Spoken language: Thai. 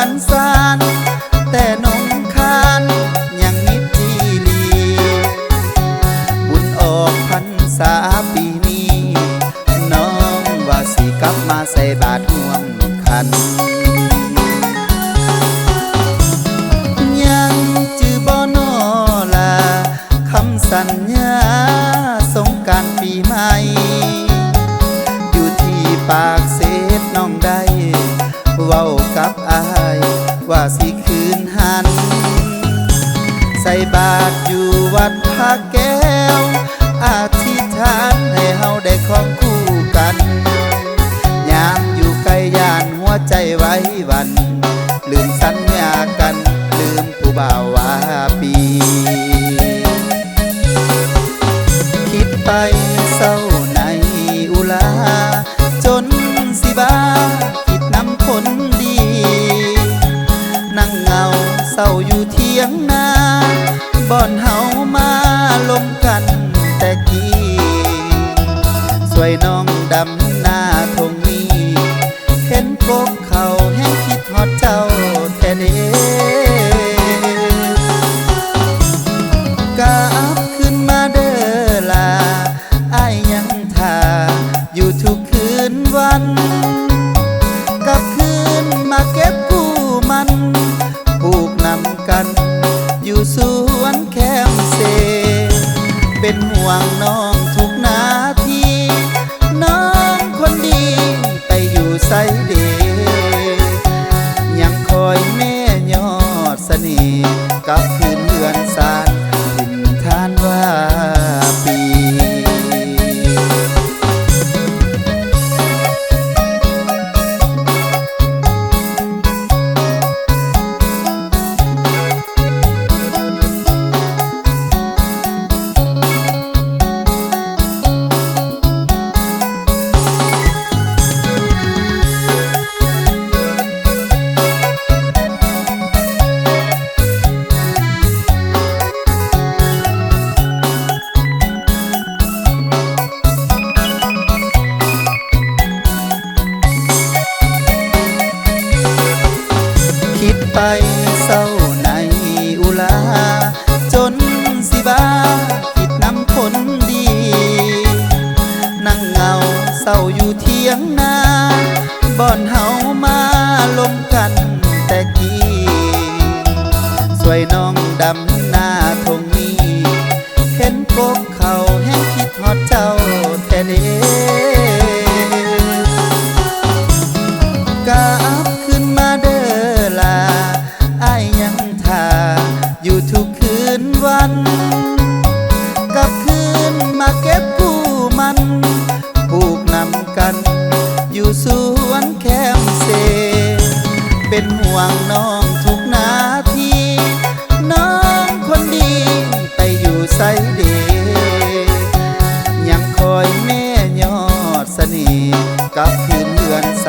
รสานแต่นงคานยังนิดจีลีบุญออกพรรษาปีนี้น้องว่าสิกลับมาใส่บาตรร่วมกันยังจือบ่นอลาคำสัญญาสงกรานต์ปีใหม่อยู่ที่ปากเสดน้องได้เว้ากับอายว่าสิคืนหันใส่บาตรอยู่วัดพระแก้วอธิษฐานให้เฮาได้ครองคู่กันยามอยู่ไกลย่านหัวใจไว้วันลืมสัญญากันลืมผู้บ่าวว่าปีคิดไปเศร้าในอุลาจนสิบ้าคิดนำคนดีนั่งเงาเศร้าอยู่เทียงนาบ่อนเฮามาลมกันแต่กี้สวยน้องดำหน้าทงนี้เห็นกบเขาแห้งคิดฮอดเจ้าแต่เด้กลับขึ้นมาเด้อลาอ้ายยังท่าอยู่ทุกคืนวันกลับคืนมาเก็บกู้มันปลูกนำกันอยู่สวนแคมเซเป็นห่วงน้องทุกนาทีน้องคนดีไปอยู่ไสเดยังคอยแม่ยอดเสน่ห์กับคืนเรือนสารดินทานว่าปีคิดไปเศร้าในอุลาจนสิบ้าคิดนำคนดีนั่งเงาเศร้าอยู่เทียงนาบ่อนเฮามาลมกันแต่กี้สวยน้องดำหน้าทงนี้เห็นกบเขาแห้งคิดฮอดเจ้าแต่เด้กลับขึ้นมาเด้อลาอ้ายยังท่าอยู่ทุกคืนวันกลับคืนมาเก็บกู้มันปลูกนำกันอยู่สวนแคมเซเป็นห่วงน้องทุกนาทีน้องคนดีไปอยู่ไสเดยังคอยแม่ยอดเสน่ห์กับคืนเรือนส